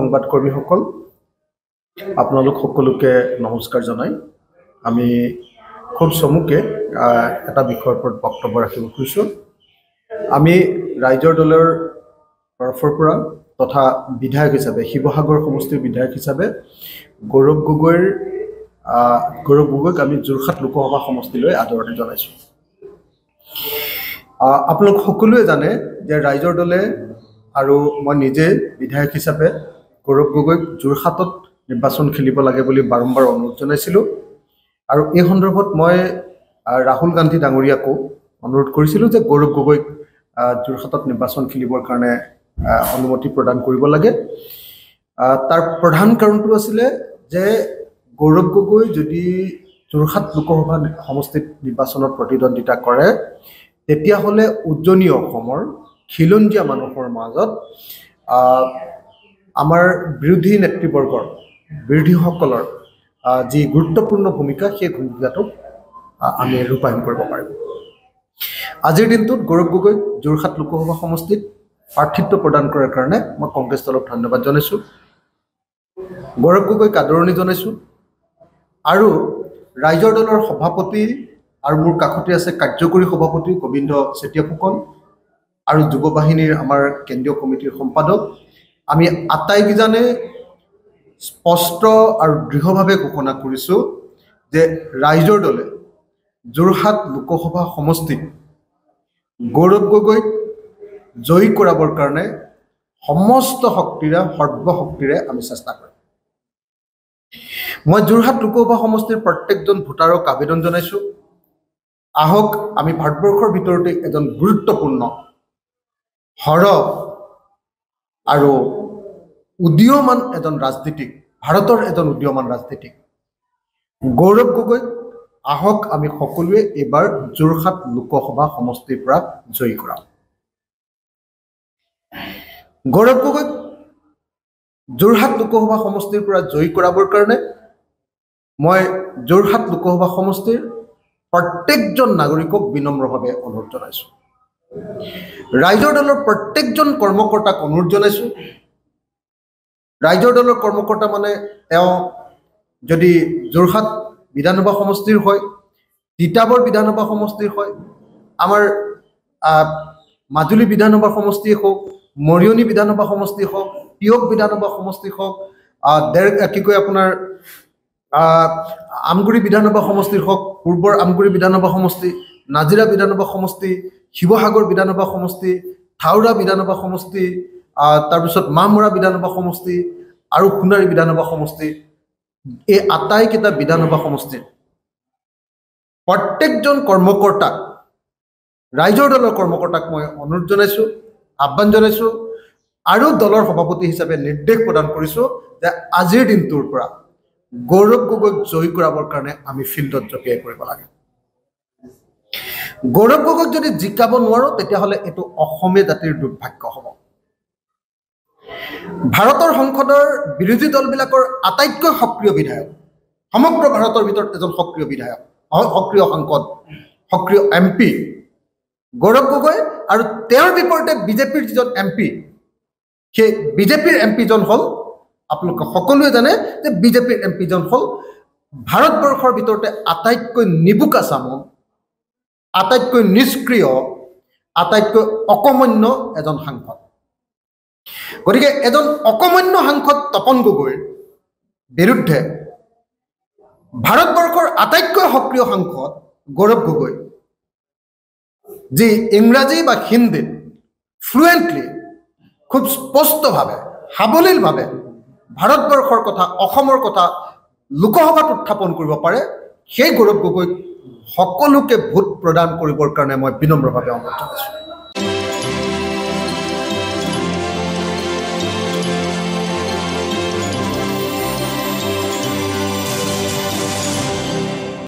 সংবাদকৰ্মীসকল আপোনালোক সকলোকে নমস্কাৰ জনাই আমি খুব চমুকে এটা বিষয়ৰ ওপৰত বক্তব্য ৰাখিব খুজিছো আমি ৰাইজৰ দলৰ তৰফৰ পৰা তথা বিধায়ক হিচাপে শিৱসাগৰ সমষ্টিৰ বিধায়ক হিচাপে গৌৰৱ গগৈক আমি যোৰহাট লোকসভা সমষ্টিলৈ আদৰণি জনাইছো আপোনালোক সকলোৱে জানে যে ৰাইজৰ দলে আৰু মই নিজে বিধায়ক হিচাপে গৌৰৱ গগৈক যোৰহাটত নিৰ্বাচন খেলিব লাগে বুলি বাৰম্বাৰ অনুৰোধ জনাইছিলো আৰু এই সন্দৰ্ভত মই ৰাহুল গান্ধী ডাঙৰীয়াকো অনুৰোধ কৰিছিলো যে গৌৰৱ গগৈক যোৰহাটত নিৰ্বাচন খেলিবৰ কাৰণে অনুমতি প্ৰদান কৰিব লাগে তাৰ প্ৰধান কাৰণটো আছিল যে গৌৰৱ গগৈ যদি যোৰহাট লোকসভা সমষ্টিত নিৰ্বাচনত প্ৰতিদ্বন্দ্বিতা কৰে তেতিয়া হলে উজ্জনী অসমৰ খিলঞ্জীয়া মানুহৰ মাজত আমাৰ বিৰোধী নেতৃবৰ্গৰ বিৰোধীসকলৰ যি গুৰুত্বপূৰ্ণ ভূমিকা সেই ভূমিকাটো আমি ৰূপায়ণ কৰিব পাৰিম আজিৰ দিনটোত গৌৰৱ গগৈ যোৰহাট লোকসভা সমষ্টিত প্ৰাৰ্থিত্ব প্ৰদান কৰাৰ কাৰণে মই কংগ্ৰেছ দলক ধন্যবাদ জনাইছো গৌৰৱ গগৈক আদৰণি জনাইছো আৰু ৰাইজৰ দলৰ সভাপতি আৰু মোৰ কাষতে আছে কাৰ্যকৰী সভাপতি গোবিন্দ চেতিয়া ফুকন আৰু যুৱ বাহিনীৰ আমাৰ কেন্দ্ৰীয় কমিটিৰ সম্পাদক আমি আটাইকেইজনে স্পষ্ট আৰু দৃঢ়ভাৱে ঘোষণা কৰিছো যে ৰাইজৰ দলে যোৰহাট লোকসভা সমষ্টিত গৌৰৱ গগৈক জয়ী কৰাবৰ কাৰণে সমস্ত শক্তিৰে সৰ্বশক্তিৰে আমি চেষ্টা কৰিম মই যোৰহাট লোকসভা সমষ্টিৰ প্ৰত্যেকজন ভোটাৰক আবেদন জনাইছো আহক আমি ভাৰতবৰ্ষৰ ভিতৰতে এজন গুৰুত্বপূৰ্ণ হৰ আৰু উদীয়মান এজন ৰাজনীতিক ভাৰতৰ এজন উদীয়মান ৰাজনীতিক গৌৰৱ গগৈ আহক আমি সকলোৱে এবাৰ যোৰহাট লোকসভা সমষ্টিৰ পৰা জয়ী কৰাম গৌৰৱ গগৈ যোৰহাট লোকসভা সমষ্টিৰ পৰা জয়ী কৰাবৰ কাৰণে মই যোৰহাট লোকসভা সমষ্টিৰ প্ৰত্যেকজন নাগৰিকক বিনম্ৰভাৱে অনুৰোধ জনাইছো ৰাইজৰ দলৰ প্ৰত্যেকজন কৰ্মকৰ্তাক অনুৰোধ জনাইছো ৰাইজৰ দলৰ কৰ্মকৰ্তা মানে তেওঁ যদি যোৰহাট বিধানসভা সমষ্টিৰ হয় তিতাবৰ বিধানসভা সমষ্টিৰ হয় আমাৰ মাজুলী বিধানসভা সমষ্টি হওক মৰিয়নি বিধানসভা সমষ্টি হওক টিয়ক বিধানসভা সমষ্টি হওক কি কয় আপোনাৰ আমগুৰি বিধানসভা সমষ্টিৰ হওক পূৰ্বৰ আমগুৰি বিধানসভা সমষ্টি নাজিৰা বিধানসভা সমষ্টি শিৱসাগৰ বিধানসভা সমষ্টি থাউৰা বিধানসভা সমষ্টি তাৰপিছত মামৰা বিধানসভা সমষ্টি আৰু সোণাৰী বিধানসভা সমষ্টি এই আটাইকেইটা বিধানসভা সমষ্টিৰ প্ৰত্যেকজন কৰ্মকৰ্তাক ৰাইজৰ দলৰ কৰ্মকৰ্তাক মই অনুৰোধ জনাইছো আহ্বান জনাইছো আৰু দলৰ সভাপতি হিচাপে নিৰ্দেশ প্ৰদান কৰিছো যে আজিৰ দিনটোৰ পৰা গৌৰৱ গগৈক জয়ী কৰাবৰ কাৰণে আমি ফিল্ডত জপিয়াই পৰিব লাগে গৌৰৱ গগৈক যদি জিকাব নোৱাৰো তেতিয়াহ'লে এইটো অসমীয়া জাতিৰ দুৰ্ভাগ্য হ'ব ভাৰতৰ সংসদৰ বিৰোধী দলবিলাকৰ আটাইতকৈ সক্ৰিয় বিধায়ক সমগ্ৰ ভাৰতৰ ভিতৰত এজন সক্ৰিয় বিধায়ক সক্ৰিয় সাংসদ সক্ৰিয় এমপি গৌৰৱ গগৈ আৰু তেওঁৰ বিপৰীতে বিজেপিৰ যিজন এমপি সেই বিজেপিৰ এমপিজন হ'ল আপোনালোকে সকলোৱে জানে যে বিজেপিৰ এমপিজন হ'ল ভাৰতবৰ্ষৰ ভিতৰতে আটাইতকৈ নিবুকা চামন আটাইতকৈ নিষ্ক্ৰিয় আটাইতকৈ অকমন্য এজন সাংসদ গতিকে এজন অকমন্য সাংসদ তপন গগৈৰ বিৰুদ্ধে ভাৰতবৰ্ষৰ আটাইতকৈ সক্ৰিয় সাংসদ গৌৰৱ গগৈ যি ইংৰাজী বা হিন্দীত ফ্লুৱেণ্টলি খুব স্পষ্টভাৱে সাৱলীলভাৱে ভাৰতবৰ্ষৰ কথা অসমৰ কথা লোকসভাত উত্থাপন কৰিব পাৰে সেই গৌৰৱ গগৈক সকলোকে ভোট প্ৰদান কৰিবৰ কাৰণে মই বিনম্ৰভাৱে অনুৰোধ জনাইছো